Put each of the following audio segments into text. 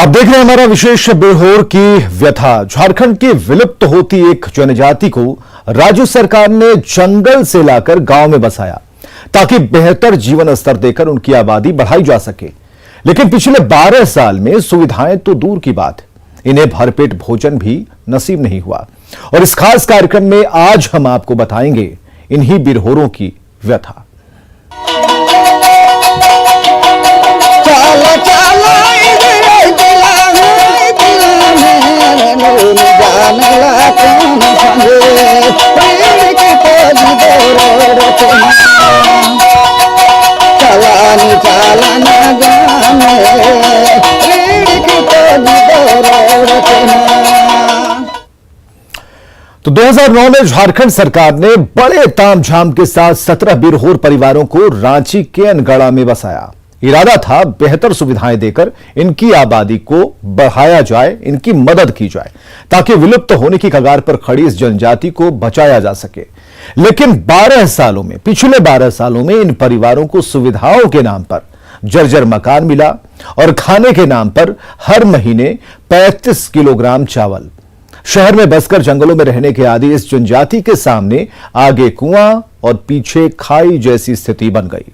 आप देख रहे हैं हमारा विशेष बिरहोर की व्यथा। झारखंड की विलुप्त होती एक जनजाति को राज्य सरकार ने जंगल से लाकर गांव में बसाया ताकि बेहतर जीवन स्तर देकर उनकी आबादी बढ़ाई जा सके। लेकिन पिछले 12 साल में सुविधाएं तो दूर की बात, इन्हें भरपेट भोजन भी नसीब नहीं हुआ। और इस खास कार्यक्रम में आज हम आपको बताएंगे इन्हीं बिरहोरों की व्यथा। तो 2009 में झारखंड सरकार ने बड़े तामझाम के साथ 17 बिरहोर परिवारों को रांची के अनगढ़ा में बसाया। इरादा था बेहतर सुविधाएं देकर इनकी आबादी को बढ़ाया जाए, इनकी मदद की जाए ताकि विलुप्त होने की कगार पर खड़ी इस जनजाति को बचाया जा सके। लेकिन पिछले 12 सालों में इन परिवारों को सुविधाओं के नाम पर जर्जर मकान मिला और खाने के नाम पर हर महीने 35 किलोग्राम चावल। शहर में बसकर जंगलों में रहने के आदी इस जनजाति के सामने आगे कुआं और पीछे खाई जैसी स्थिति बन गई।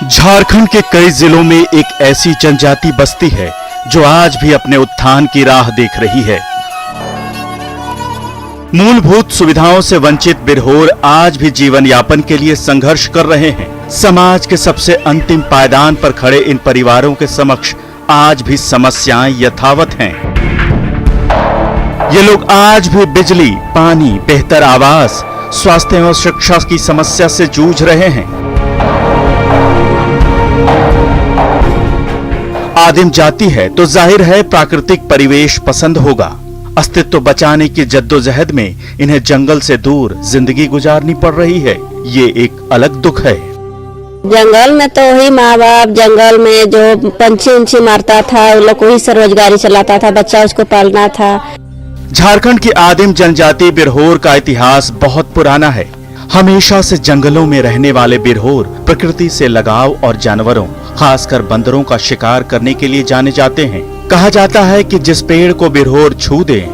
झारखंड के कई जिलों में एक ऐसी जनजाति बस्ती है जो आज भी अपने उत्थान की राह देख रही है। मूलभूत सुविधाओं से वंचित बिरहोर आज भी जीवन यापन के लिए संघर्ष कर रहे हैं। समाज के सबसे अंतिम पायदान पर खड़े इन परिवारों के समक्ष आज भी समस्याएं यथावत हैं। ये लोग आज भी बिजली, पानी, बेहतर आवास, स्वास्थ्य और शिक्षा की समस्या से जूझ रहे हैं। आदिम जाति है तो जाहिर है प्राकृतिक परिवेश पसंद होगा। अस्तित्व बचाने की जद्दोजहद में इन्हें जंगल से दूर जिंदगी गुजारनी पड़ रही है। ये एक अलग दुख है। जंगल में तो वही माँ बाप जंगल में जो पंछी उंछी मारता था, उन लोग वही से रोजगारी चलाता था, बच्चा उसको पालना था। झारखंड की आदिम जनजाति बिरहोर का इतिहास बहुत पुराना है। हमेशा से जंगलों में रहने वाले बिरहोर प्रकृति से लगाव और जानवरों, खासकर बंदरों का शिकार करने के लिए जाने जाते हैं। कहा जाता है कि जिस पेड़ को बिरहोर छू दे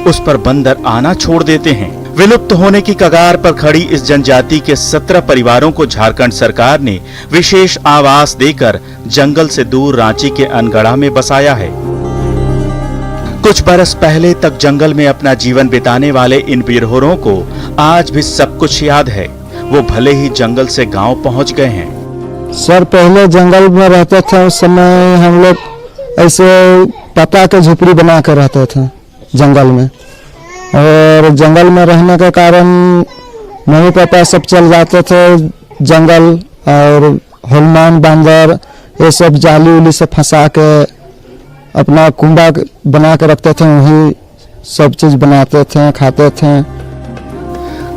उस पर बंदर आना छोड़ देते हैं। विलुप्त होने की कगार पर खड़ी इस जनजाति के 17 परिवारों को झारखंड सरकार ने विशेष आवास देकर जंगल से दूर रांची के अनगढ़ा में बसाया है। कुछ बरस पहले तक जंगल में अपना जीवन बिताने वाले इन बिरहोरों को आज भी सब कुछ याद है। वो भले ही जंगल से गांव पहुंच गए हैं। सर, पहले जंगल में रहते थे, उस समय हम लोग ऐसे पत्ता के झोपड़ी बना कर रहते थे जंगल में। और जंगल में रहने के कारण मम्मी पापा सब चल जाते थे जंगल, और हनुमान बांदर ये सब जाली उली से फंसा के अपना कुंबा बना के रखते थे, वही सब चीज बनाते थे, खाते थे।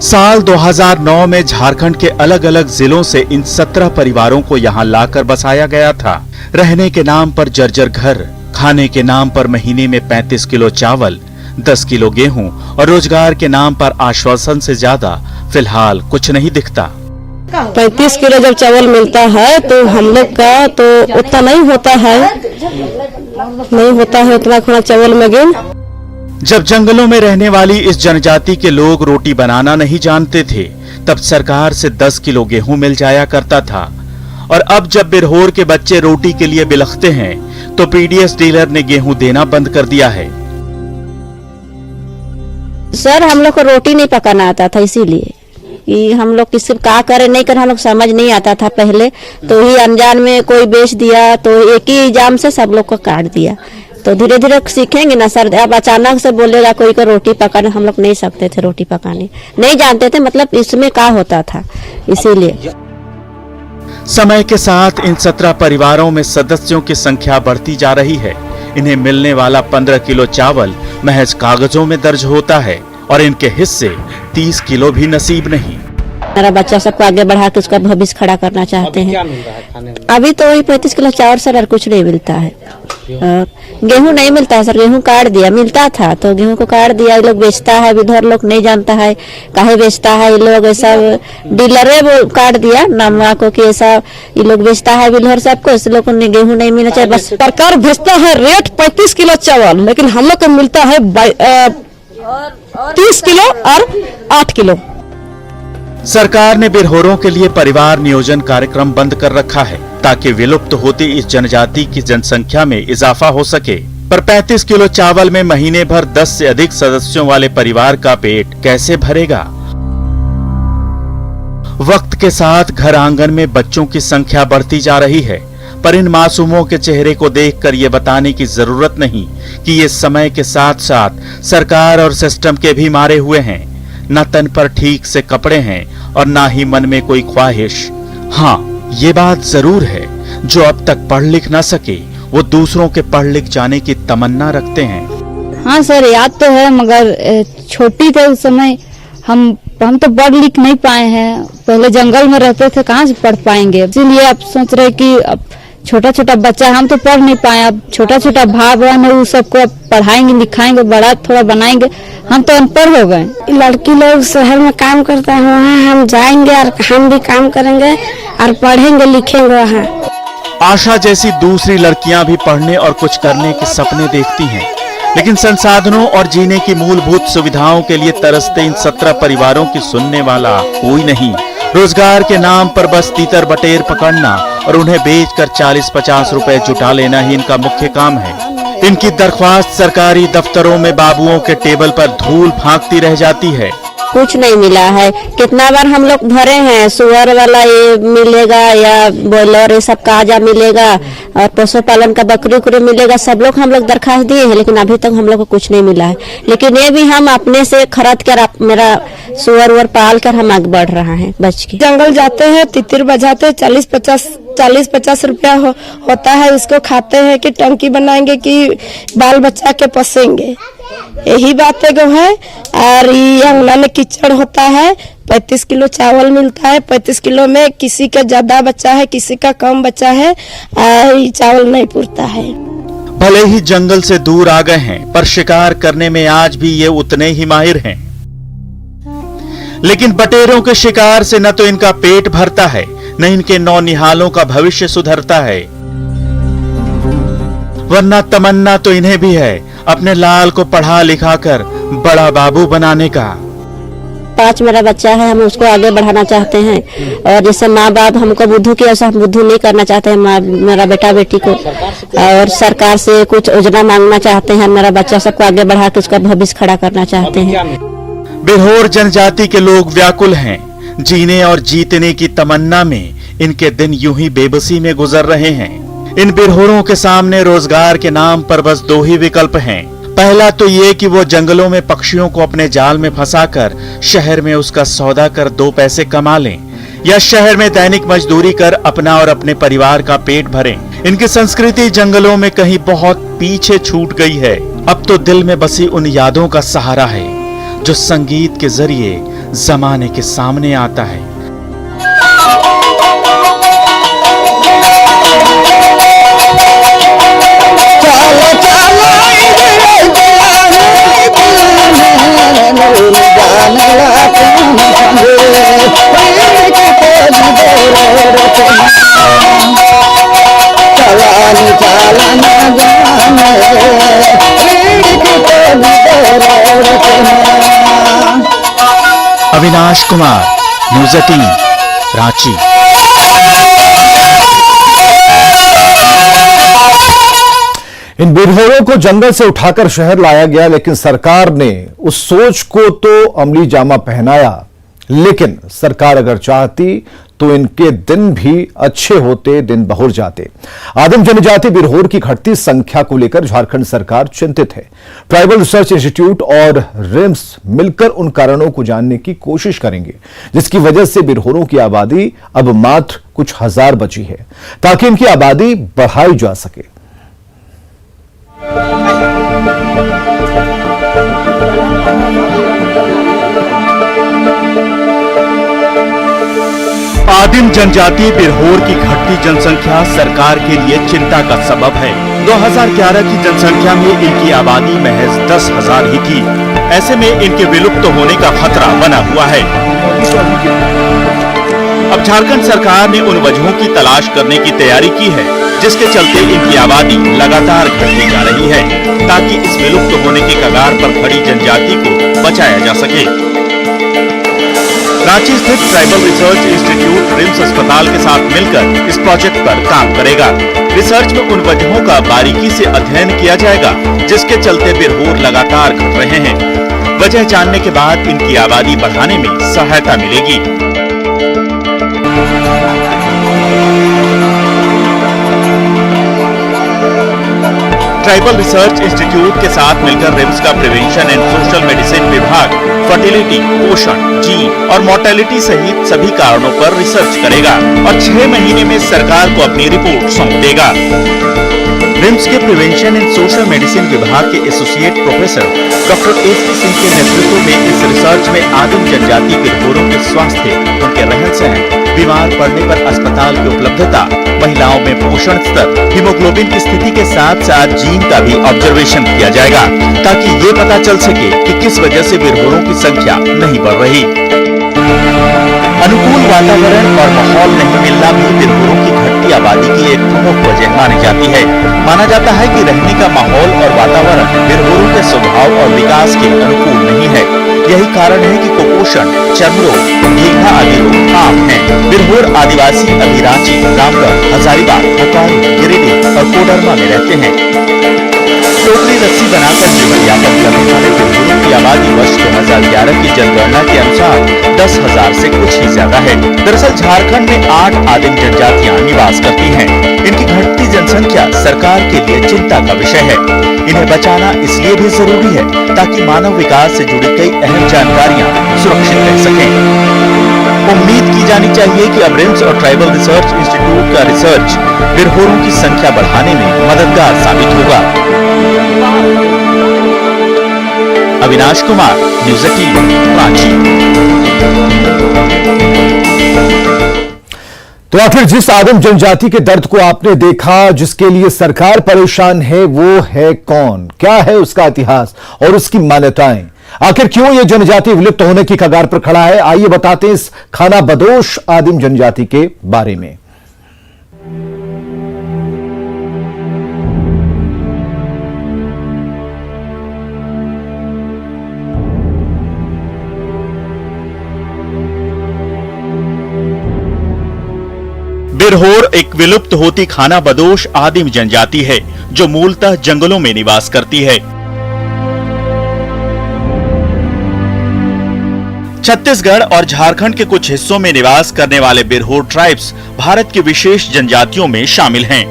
साल 2009 में झारखंड के अलग अलग जिलों से इन 17 परिवारों को यहाँ लाकर बसाया गया था। रहने के नाम पर जर्जर घर, खाने के नाम पर महीने में 35 किलो चावल, 10 किलो गेहूं और रोजगार के नाम पर आश्वासन से ज्यादा फिलहाल कुछ नहीं दिखता। 35 किलो जब चावल मिलता है तो हम लोग का तो उतना नहीं होता है उतना खाना चावल में गिन। जब जंगलों में रहने वाली इस जनजाति के लोग रोटी बनाना नहीं जानते थे, तब सरकार से 10 किलो गेहूं मिल जाया करता था। और अब जब बिरहोर के बच्चे रोटी के लिए बिलखते हैं तो पीडीएस डीलर ने गेहूं देना बंद कर दिया है। सर, हम लोग को रोटी नहीं पकाना आता था, इसीलिए कि हम लोग किसी का करे नहीं करे हम लोग समझ नहीं आता था पहले। तो ही अनजान में कोई बेच दिया तो एक ही जाम से सब लोग को काट दिया। तो धीरे धीरे सीखेंगे ना सर। अब अचानक से बोलेगा कोई को रोटी पकाने, हम लोग नहीं सकते थे रोटी पकाने, नहीं जानते थे मतलब इसमें क्या होता था, इसीलिए। समय के साथ इन 17 परिवारों में सदस्यों की संख्या बढ़ती जा रही है। इन्हें मिलने वाला 15 किलो चावल महज कागजों में दर्ज होता है और इनके हिस्से 30 किलो भी नसीब नहीं। मेरा बच्चा सबको आगे बढ़ा के उसका भविष्य खड़ा करना चाहते हैं। अभी तो वही 35 किलो चावल सर और कुछ नहीं मिलता है। और गेहूं नहीं मिलता है सर, गेहूं काट दिया, मिलता था तो गेहूं को काट दिया। ये लोग बेचता है, इधर लोग नहीं जानता है काहे बेचता है। ये लोग ऐसा डीलरे वो काट दिया नामवा को कि ऐसा ये लोग बेचता है बिलहर सबको, इस लोग को गेहूं नहीं मिलना चाहिए। बस सरकार भेजता है रेट 35 किलो चावल, लेकिन हम लोग को मिलता है 30 किलो और 8 किलो। सरकार ने बिरहोरों के लिए परिवार नियोजन कार्यक्रम बंद कर रखा है ताकि विलुप्त होती इस जनजाति की जनसंख्या में इजाफा हो सके। पर 35 किलो चावल में महीने भर 10 से अधिक सदस्यों वाले परिवार का पेट कैसे भरेगा? वक्त के साथ घर आंगन में बच्चों की संख्या बढ़ती जा रही है, पर इन मासूमों के चेहरे को देखकर ये बताने की जरूरत नहीं कि ये समय के साथ साथ सरकार और सिस्टम के भी मारे हुए हैं। न तन पर ठीक से कपड़े हैं और ना ही मन में कोई ख्वाहिश। हाँ, ये बात जरूर है, जो अब तक पढ़ लिख ना सके वो दूसरों के पढ़ लिख जाने की तमन्ना रखते हैं। हाँ सर, याद तो है, मगर छोटी थे उस समय। हम तो पढ़ लिख नहीं पाए हैं, पहले जंगल में रहते थे, कहाँ से पढ़ पाएंगे। इसीलिए अब सोच रहे कि अब छोटा छोटा बच्चा, हम तो पढ़ नहीं पाए, अब छोटा छोटा भाई बहन है वो सबको अब पढ़ाएंगे लिखाएंगे, बड़ा थोड़ा बनाएंगे। हम तो अनपढ़ हो गए। लड़की लोग शहर में काम करता है, वहाँ हम जाएंगे और हम भी काम करेंगे और पढ़ेंगे लिखेंगे वहाँ। आशा जैसी दूसरी लड़कियां भी पढ़ने और कुछ करने के सपने देखती हैं, लेकिन संसाधनों और जीने की मूलभूत सुविधाओं के लिए तरसते इन 17 परिवारों की सुनने वाला कोई नहीं। रोजगार के नाम पर बस तीतर बटेर पकड़ना और उन्हें बेचकर 40-50 रुपए जुटा लेना ही इनका मुख्य काम है। इनकी दरख्वास्त सरकारी दफ्तरों में बाबुओं के टेबल पर धूल फांकती रह जाती है। कुछ नहीं मिला है। कितना बार हम लोग भरे हैं, सुअर वाला ये मिलेगा या ब्रॉयलर ये सब काजा मिलेगा और पशुपालन का बकरी उकरी मिलेगा, सब लोग हम लोग दरखास्त दिए हैं, लेकिन अभी तक हम लोग को कुछ नहीं मिला है। लेकिन ये भी हम अपने से खरीद कर मेरा सुअर उअर पाल कर हम आगे बढ़ रहा है बच के। जंगल जाते हैं, तितिर बजाते, 40-50 रुपया होता है, उसको खाते हैं कि टंकी बनाएंगे कि बाल बच्चा के पोसेंगे, यही बातें गो है। और ये अंगना में कीचड़ होता है, 35 किलो चावल मिलता है, 35 किलो में किसी का ज्यादा बच्चा है, किसी का कम बच्चा है, और चावल नहीं पुरता है। भले ही जंगल से दूर आ गए हैं, पर शिकार करने में आज भी ये उतने ही माहिर हैं। लेकिन बटेरों के शिकार से न तो इनका पेट भरता है, न इनके नौनिहालों का भविष्य सुधरता है। वरना तमन्ना तो इन्हें भी है अपने लाल को पढ़ा लिखा कर बड़ा बाबू बनाने का। 5 मेरा बच्चा है, हम उसको आगे बढ़ाना चाहते हैं। और जैसे माँ बाप हमको बुद्धू की, ऐसा हम बुद्धू नहीं करना चाहते हैं मेरा बेटा बेटी को। और सरकार से कुछ योजना मांगना चाहते हैं, मेरा बच्चा सबको आगे बढ़ा के उसका भविष्य खड़ा करना चाहते हैं। बिरहोर जनजाति के लोग व्याकुल हैं। जीने और जीतने की तमन्ना में इनके दिन यूं ही बेबसी में गुजर रहे हैं। इन बिरहोरों के सामने रोजगार के नाम पर बस 2 ही विकल्प हैं। पहला तो ये कि वो जंगलों में पक्षियों को अपने जाल में फंसाकर शहर में उसका सौदा कर 2 पैसे कमा लें, या शहर में दैनिक मजदूरी कर अपना और अपने परिवार का पेट भरें। इनकी संस्कृति जंगलों में कहीं बहुत पीछे छूट गई है। अब तो दिल में बसी उन यादों का सहारा है जो संगीत के जरिए जमाने के सामने आता है। अविनाश कुमार, न्यूज़ 18, रांची। इन बिरहोरों को जंगल से उठाकर शहर लाया गया, लेकिन सरकार ने उस सोच को तो अमली जामा पहनाया। लेकिन सरकार अगर चाहती तो इनके दिन भी अच्छे होते, दिन बहुर जाते। आदिम जनजाति बिरहोर की घटती संख्या को लेकर झारखंड सरकार चिंतित है। ट्राइबल रिसर्च इंस्टीट्यूट और रिम्स मिलकर उन कारणों को जानने की कोशिश करेंगे जिसकी वजह से बिरहोरों की आबादी अब मात्र कुछ हजार बची है, ताकि इनकी आबादी बढ़ाई जा सके। आदिम जनजाति बिरहोर की घटती जनसंख्या सरकार के लिए चिंता का सबब है। 2011 की जनसंख्या में इनकी आबादी महज 10,000 ही थी। ऐसे में इनके विलुप्त होने का खतरा बना हुआ है। अब झारखंड सरकार ने उन वजहों की तलाश करने की तैयारी की है जिसके चलते इनकी आबादी लगातार घटती जा रही है, ताकि इस विलुप्त होने के कगार पर खड़ी जनजाति को बचाया जा सके। रांची स्थित ट्राइबल रिसर्च इंस्टीट्यूट रिम्स अस्पताल के साथ मिलकर इस प्रोजेक्ट पर काम करेगा। रिसर्च में उन वजहों का बारीकी से अध्ययन किया जाएगा जिसके चलते बिरहोर लगातार घट रहे हैं। वजह जानने के बाद इनकी आबादी बढ़ाने में सहायता मिलेगी। ट्राइबल रिसर्च इंस्टीट्यूट के साथ मिलकर रिम्स का प्रिवेंशन एंड सोशल मेडिसिन विभाग फर्टिलिटी, पोषण, जीन और मोर्टेलिटी सहित सभी कारणों पर रिसर्च करेगा और 6 महीने में सरकार को अपनी रिपोर्ट सौंप देगा। रिम्स के प्रिवेंशन एंड सोशल मेडिसिन विभाग के associate professor doctor SP Singh के नेतृत्व में इस रिसर्च में आदिम जनजाति बिरहोरों के स्वास्थ्य, उनके रहन सहन, बीमार पड़ने पर अस्पताल की उपलब्धता, महिलाओं में पोषण स्तर, हीमोग्लोबिन की स्थिति के साथ साथ जीन का भी ऑब्जर्वेशन किया जाएगा, ताकि ये पता चल सके कि किस वजह से बिरहोरों की संख्या नहीं बढ़ रही। अनुकूल वातावरण और माहौल नहीं मिलना भी बिरहोरों की घटती आबादी की एक प्रमुख वजह मानी जाती है। माना जाता है कि रहने का माहौल और वातावरण बिरहोरों के स्वभाव और विकास के अनुकूल नहीं है। यही कारण है कि कुपोषण, चर्म रोग, ढीघा आदि रोग आम हैं। बिरहोर आदिवासी अभी रांची, रामगढ़, हजारीबाग, बोकारो, गिरिडीह और कोडरमा में रहते हैं। टोकरी रस्सी बनाकर जीवन यापन करने वाले बिरहोरों की आबादी वर्ष 2011 की जनगणना के अनुसार 10,000 से कुछ ही ज्यादा है। दरअसल झारखंड में 8 आदिम जनजातियां निवास करती हैं। इनकी घटती जनसंख्या सरकार के लिए चिंता का विषय है। इन्हें बचाना इसलिए भी जरूरी है ताकि मानव विकास से जुड़ी कई अहम जानकारियां सुरक्षित रह सकें। उम्मीद की जानी चाहिए कि अब रिम्स और ट्राइबल रिसर्च इंस्टीट्यूट का रिसर्च बिरहोरों की संख्या बढ़ाने में मददगार साबित होगा। अविनाश कुमार, न्यूज़ 18, रांची। तो आखिर जिस आदिम जनजाति के दर्द को आपने देखा, जिसके लिए सरकार परेशान है, वो है कौन? क्या है उसका इतिहास और उसकी मान्यताएं? आखिर क्यों ये जनजाति विलुप्त होने की कगार पर खड़ा है? आइए बताते हैं इस खानाबदोश आदिम जनजाति के बारे में। बिरहोर एक विलुप्त होती खानाबदोश आदिम जनजाति है जो मूलतः जंगलों में निवास करती है। छत्तीसगढ़ और झारखंड के कुछ हिस्सों में निवास करने वाले बिरहोर ट्राइब्स भारत की विशेष जनजातियों में शामिल हैं।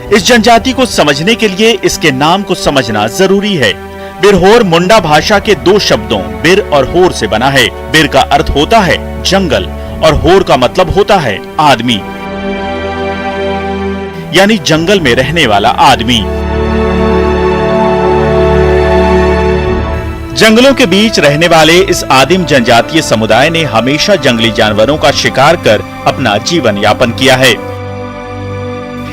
इस जनजाति को समझने के लिए इसके नाम को समझना जरूरी है। बिरहोर मुंडा भाषा के 2 शब्दों बिर और होर से बना है। बिर का अर्थ होता है जंगल और होर का मतलब होता है आदमी, यानी जंगल में रहने वाला आदमी। जंगलों के बीच रहने वाले इस आदिम जनजातीय समुदाय ने हमेशा जंगली जानवरों का शिकार कर अपना जीवन यापन किया है।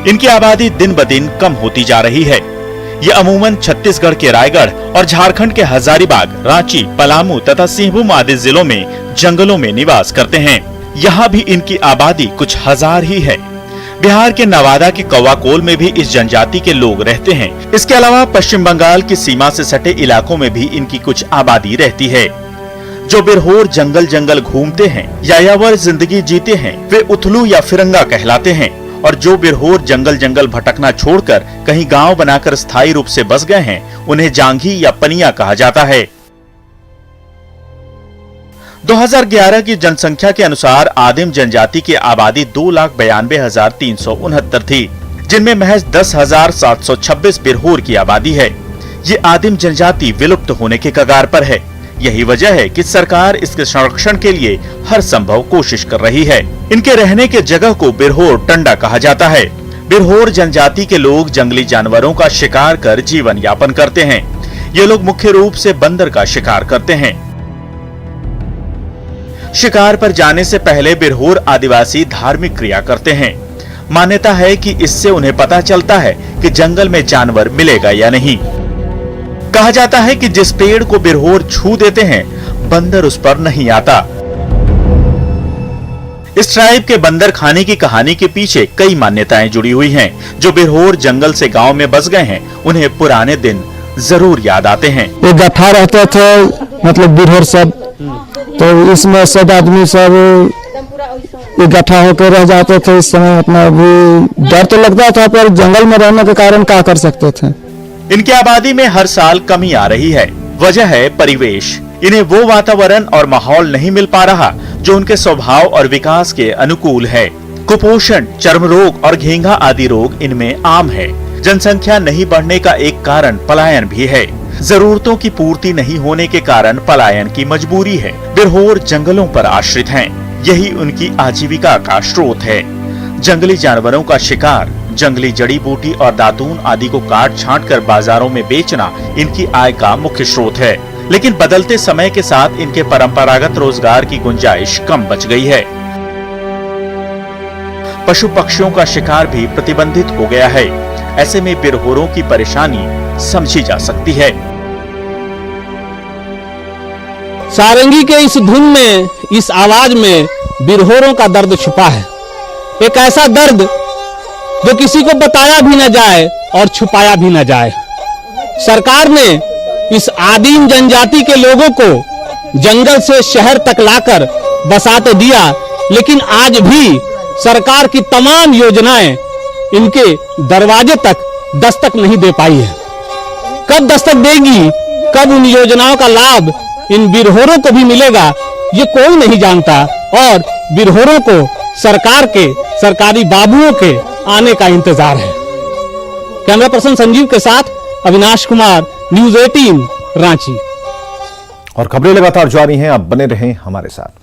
इनकी आबादी दिन ब दिन कम होती जा रही है। ये अमूमन छत्तीसगढ़ के रायगढ़ और झारखंड के हजारीबाग, रांची, पलामू तथा सिंहभूम आदि जिलों में जंगलों में निवास करते हैं। यहाँ भी इनकी आबादी कुछ हजार ही है। बिहार के नवादा के कौवाकोल में भी इस जनजाति के लोग रहते हैं। इसके अलावा पश्चिम बंगाल की सीमा से सटे इलाकों में भी इनकी कुछ आबादी रहती है। जो बिरहोर जंगल जंगल घूमते हैं, यायावर जिंदगी जीते हैं, वे उथलू या फिरंगा कहलाते हैं। और जो बिरहोर जंगल जंगल भटकना छोड़कर कहीं गांव बनाकर स्थायी रूप से बस गए हैं, उन्हें जांघी या पनिया कहा जाता है। 2011 की जनसंख्या के अनुसार आदिम जनजाति की आबादी 2,92,369 थी, जिनमें महज 10,726 बिरहोर की आबादी है। ये आदिम जनजाति विलुप्त होने के कगार पर है। यही वजह है कि सरकार इसके संरक्षण के लिए हर संभव कोशिश कर रही है। इनके रहने के जगह को बिरहोर टंडा कहा जाता है। बिरहोर जनजाति के लोग जंगली जानवरों का शिकार कर जीवन यापन करते हैं। ये लोग मुख्य रूप से बंदर का शिकार करते हैं। शिकार पर जाने से पहले बिरहोर आदिवासी धार्मिक क्रिया करते हैं। मान्यता है कि इससे उन्हें पता चलता है कि जंगल में जानवर मिलेगा या नहीं। कहा जाता है कि जिस पेड़ को बिरहोर छू देते हैं, बंदर उस पर नहीं आता। इस ट्राइब के बंदर खाने की कहानी के पीछे कई मान्यताएं जुड़ी हुई हैं। जो बिरहोर जंगल से गांव में बस गए हैं, उन्हें पुराने दिन जरूर याद आते हैं। एक गठा रहते थे, मतलब बिरहोर सब, तो इसमें सब आदमी सब इकट्ठा होकर रह जाते थे। इस समय अपना भी डर तो लगता था, पर जंगल में रहने के कारण क्या कर सकते थे। इनकी आबादी में हर साल कमी आ रही है। वजह है परिवेश। इन्हें वो वातावरण और माहौल नहीं मिल पा रहा जो उनके स्वभाव और विकास के अनुकूल है। कुपोषण, चर्म रोग और घेंघा आदि रोग इनमें आम है। जनसंख्या नहीं बढ़ने का एक कारण पलायन भी है। जरूरतों की पूर्ति नहीं होने के कारण पलायन की मजबूरी है। बिरहोर जंगलों पर आश्रित हैं। यही उनकी आजीविका का स्रोत है। जंगली जानवरों का शिकार, जंगली जड़ी बूटी और दातून आदि को काट छांट कर बाजारों में बेचना इनकी आय का मुख्य स्रोत है। लेकिन बदलते समय के साथ इनके परंपरागत रोजगार की गुंजाइश कम बच गई है। पशु पक्षियों का शिकार भी प्रतिबंधित हो गया है। ऐसे में बिरहोरों की परेशानी समझी जा सकती है। सारंगी के इस धुन में, इस आवाज में बिरहोरों का दर्द छुपा है। एक ऐसा दर्द जो किसी को बताया भी न जाए और छुपाया भी न जाए। सरकार ने इस आदिम जनजाति के लोगों को जंगल से शहर तक लाकर बसा तो दिया, लेकिन आज भी सरकार की तमाम योजनाएं इनके दरवाजे तक दस्तक नहीं दे पाई है। कब दस्तक देगी, कब उन योजनाओं का लाभ इन बिरहोरों को भी मिलेगा, ये कोई नहीं जानता। और बिरहोरों को सरकार के, सरकारी बाबुओं के आने का इंतजार है। कैमरा पर्सन संजीव के साथ अविनाश कुमार, न्यूज़ 18 रांची। और खबरें लगातार जारी हैं, आप बने रहें हमारे साथ।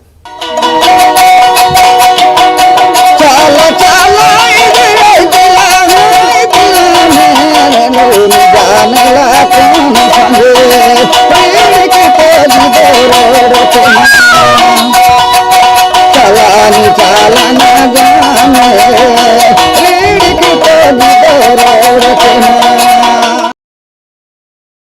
चला